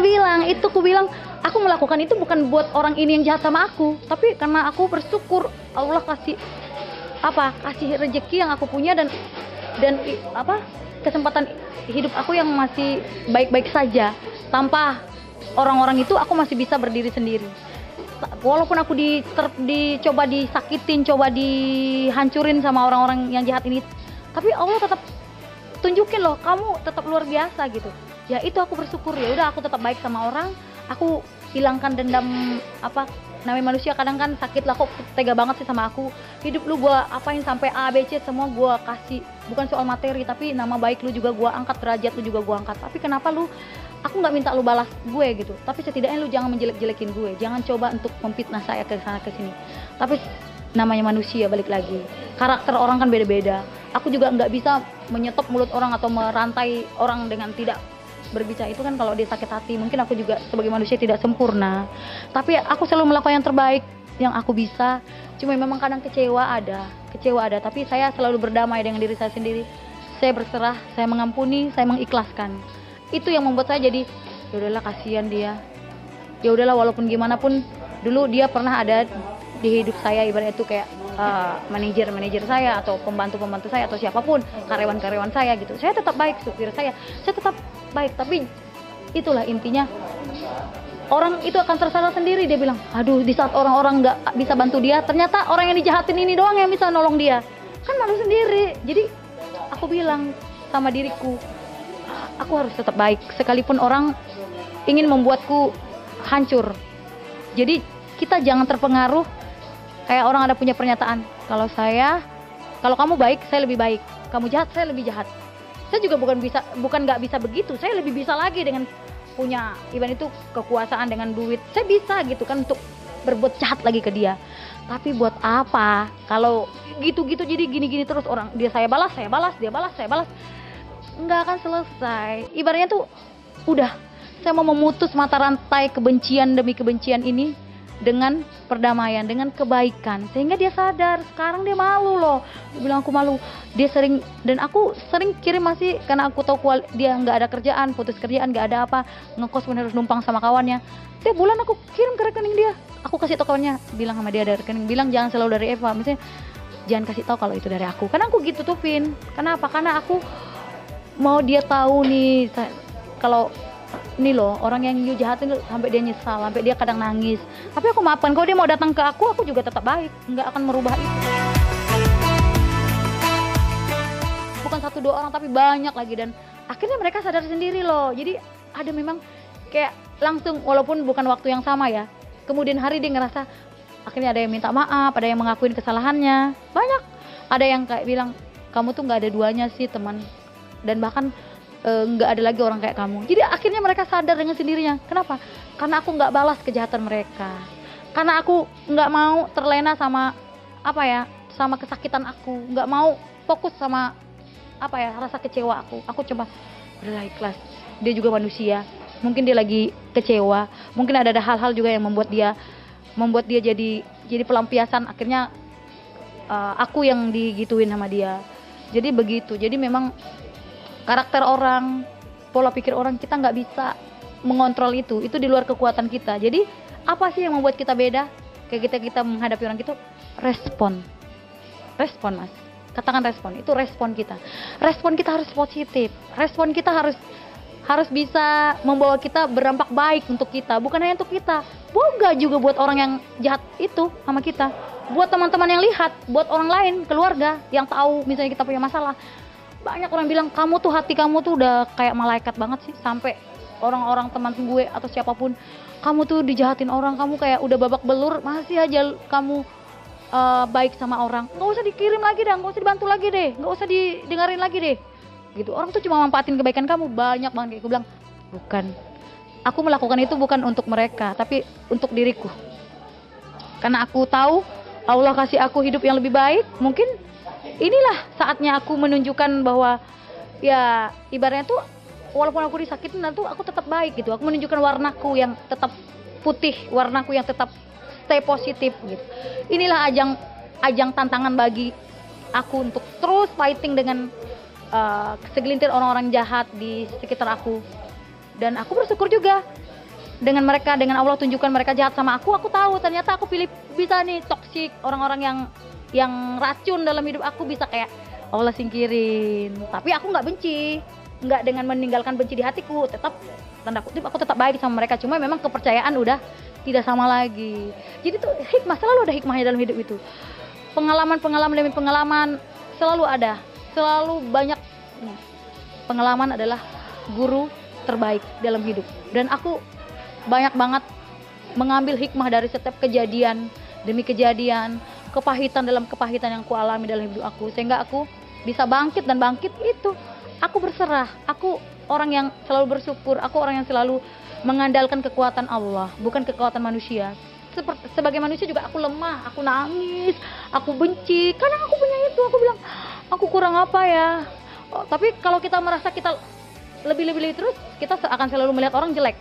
bilang, aku melakukan itu bukan buat orang ini yang jahat sama aku, tapi karena aku bersyukur Allah kasih rezeki yang aku punya dan kesempatan hidup aku yang masih baik-baik saja. Tanpa orang-orang itu aku masih bisa berdiri sendiri. Walaupun aku dicoba disakitin, coba dihancurin sama orang-orang yang jahat ini, tapi Allah tetap tunjukin loh, kamu tetap luar biasa gitu. Ya itu aku bersyukur, ya udah aku tetap baik sama orang, aku hilangkan dendam. Namanya manusia kadang kan sakit lah, kok tega banget sih sama aku, hidup lu gua apain sampai A B C semua gua kasih, bukan soal materi tapi nama baik lu juga gua angkat, derajat lu juga gua angkat, tapi kenapa aku nggak minta lu balas gue gitu, tapi setidaknya lu jangan menjelek-jelekin gue, jangan coba untuk memfitnah saya ke sana ke sini. Tapi namanya manusia, balik lagi, karakter orang kan beda-beda. Aku juga nggak bisa menyetop mulut orang atau merantai orang dengan tidak berbicara. Itu kan kalau dia sakit hati, mungkin aku juga sebagai manusia tidak sempurna, tapi aku selalu melakukan yang terbaik yang aku bisa. Cuma memang kadang kecewa ada, tapi saya selalu berdamai dengan diri saya sendiri. Saya berserah, saya mengampuni, saya mengikhlaskan. Itu yang membuat saya jadi, ya udahlah, kasihan dia, ya udahlah, walaupun gimana pun dulu dia pernah ada di hidup saya, ibaratnya itu kayak manajer saya atau pembantu saya atau siapapun, karyawan saya gitu, saya tetap baik, supir saya tetap baik. Tapi itulah intinya, orang itu akan tersadar sendiri, dia bilang, aduh, di saat orang-orang nggak bisa bantu dia, ternyata orang yang dijahatin ini doang yang bisa nolong dia, kan malu sendiri. Jadi aku bilang sama diriku, aku harus tetap baik sekalipun orang ingin membuatku hancur. Jadi kita jangan terpengaruh, kayak orang ada punya pernyataan, kalau kamu baik saya lebih baik, kamu jahat saya lebih jahat. Saya juga bukan nggak bisa begitu, saya lebih bisa lagi dengan punya ibarat itu kekuasaan, dengan duit saya bisa gitu kan untuk berbuat jahat lagi ke dia. Tapi buat apa kalau gitu-gitu, jadi gini-gini terus, orang dia saya balas, dia balas, saya balas, nggak akan selesai. Ibaratnya tuh udah, saya mau memutus mata rantai kebencian demi kebencian ini dengan perdamaian, dengan kebaikan, sehingga dia sadar. Sekarang dia malu loh, dia bilang aku malu. Dia sering, dan aku sering kirim masih, karena aku tahu dia nggak ada kerjaan, putus kerjaan, nggak ada apa, ngekos pun harus numpang sama kawannya. Tiap bulan aku kirim ke rekening dia, aku kasih tahu kawannya, bilang sama dia ada rekening, bilang jangan selalu dari Eva, misalnya jangan kasih tahu kalau itu dari aku, karena aku gitu tuh, Vin. Kenapa? Karena aku mau dia tahu nih, kalau ini loh orang yang you jahatin sampai dia nyesal, sampai dia kadang nangis, tapi aku maafkan. Kalau dia mau datang ke aku juga tetap baik, nggak akan merubah itu. Bukan 1-2 orang tapi banyak lagi, dan akhirnya mereka sadar sendiri loh. Jadi ada memang kayak langsung, walaupun bukan waktu yang sama ya, kemudian hari dia ngerasa, akhirnya ada yang minta maaf, ada yang mengakuin kesalahannya, banyak. Ada yang kayak bilang, kamu tuh nggak ada duanya sih teman, dan bahkan nggak ada lagi orang kayak kamu. Jadi akhirnya mereka sadar dengan sendirinya. Kenapa? Karena aku nggak balas kejahatan mereka, karena aku nggak mau terlena sama sama kesakitan aku, nggak mau fokus sama rasa kecewa aku coba udahlah, ikhlas. Dia juga manusia, mungkin dia lagi kecewa, mungkin ada hal-hal juga yang membuat dia jadi pelampiasan. Akhirnya aku yang digituin sama dia. Jadi begitu. Jadi memang karakter orang, pola pikir orang, kita nggak bisa mengontrol itu di luar kekuatan kita. Jadi apa sih yang membuat kita beda? Kayak kita menghadapi orang gitu, respon mas, katakan respon, itu respon kita harus positif, respon kita harus bisa membawa kita berdampak baik untuk kita, bukan hanya untuk kita, boga juga buat orang yang jahat itu sama kita, buat teman-teman yang lihat, buat orang lain, keluarga yang tahu misalnya kita punya masalah. Banyak orang bilang, kamu tuh hati kamu tuh udah kayak malaikat banget sih, sampai orang-orang teman gue atau siapapun, kamu tuh dijahatin orang, kamu kayak udah babak belur, masih aja kamu baik sama orang. Nggak usah dikirim lagi dah, nggak usah dibantu lagi deh, nggak usah didengarin lagi deh gitu. Orang tuh cuma manfaatin kebaikan kamu. Banyak banget kayak gue bilang, bukan, aku melakukan itu bukan untuk mereka, tapi untuk diriku, karena aku tahu Allah kasih aku hidup yang lebih baik. Mungkin inilah saatnya aku menunjukkan bahwa ya ibaratnya tuh, walaupun aku disakitin, tuh aku tetap baik gitu. Aku menunjukkan warnaku yang tetap putih, warnaku yang tetap stay positif gitu. Inilah ajang tantangan bagi aku untuk terus fighting dengan segelintir orang-orang jahat di sekitar aku. Dan aku bersyukur juga dengan mereka, dengan Allah tunjukkan mereka jahat sama aku tahu ternyata aku pilih bisa nih toksik, orang-orang yang racun dalam hidup aku bisa kayak Allah singkirin. Tapi aku nggak benci, nggak dengan meninggalkan benci di hatiku, tetap tanda kutip aku tetap baik sama mereka, cuma memang kepercayaan udah tidak sama lagi. Jadi tuh hikmah, selalu ada hikmahnya dalam hidup itu. Pengalaman demi pengalaman selalu ada, selalu banyak. Pengalaman adalah guru terbaik dalam hidup, dan aku banyak banget mengambil hikmah dari setiap kejadian demi kejadian, kepahitan dalam kepahitan yang ku alami dalam hidup aku, sehingga aku bisa bangkit, dan bangkit itu aku berserah. Aku orang yang selalu bersyukur, aku orang yang selalu mengandalkan kekuatan Allah, bukan kekuatan manusia. Sebagai manusia juga aku lemah, aku nangis, aku benci, karena aku punya itu. Aku bilang, aku kurang apa ya? Tapi kalau kita merasa kita lebih terus, kita akan selalu melihat orang jelek.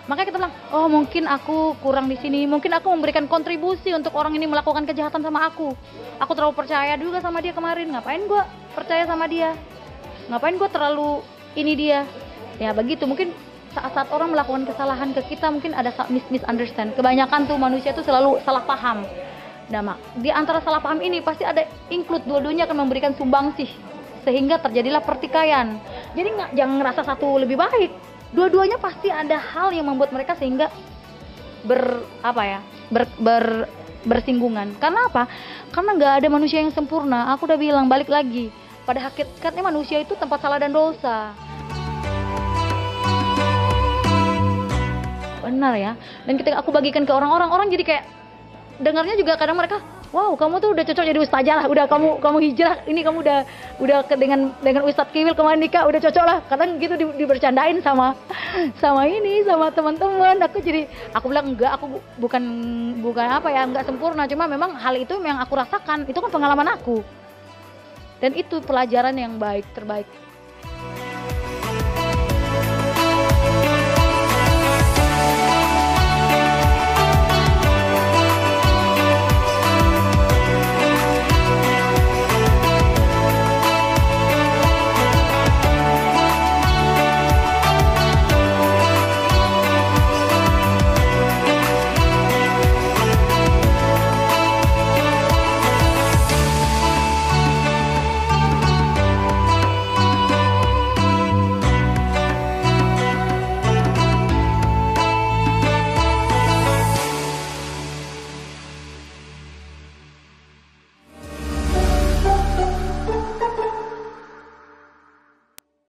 Makanya kita bilang, oh mungkin aku kurang di sini, mungkin aku memberikan kontribusi untuk orang ini melakukan kejahatan sama aku. Aku terlalu percaya juga sama dia kemarin, ngapain gue percaya sama dia? Ngapain gue terlalu ini dia? Ya begitu, mungkin saat-saat orang melakukan kesalahan ke kita, mungkin ada misunderstand. Kebanyakan tuh manusia tuh selalu salah paham. Nah, di antara salah paham ini pasti ada include, dua-duanya akan memberikan sumbangsih, sehingga terjadilah pertikaian. Jadi jangan ngerasa satu lebih baik. Dua-duanya pasti ada hal yang membuat mereka sehingga bersinggungan. Karena apa? Karena nggak ada manusia yang sempurna. Aku udah bilang, balik lagi, pada hakikatnya manusia itu tempat salah dan dosa. Benar ya. Dan ketika aku bagikan ke orang jadi kayak dengarnya juga kadang mereka, wow, kamu tuh udah cocok jadi ustazah lah, udah kamu hijrah, ini kamu udah dengan Ustadz Kiwil kemarin nikah, udah cocok lah. Kadang gitu dibercandain sama teman-teman. Aku bilang enggak, aku bukan apa ya, enggak sempurna, cuma memang hal itu yang aku rasakan, itu kan pengalaman aku. Dan itu pelajaran yang terbaik.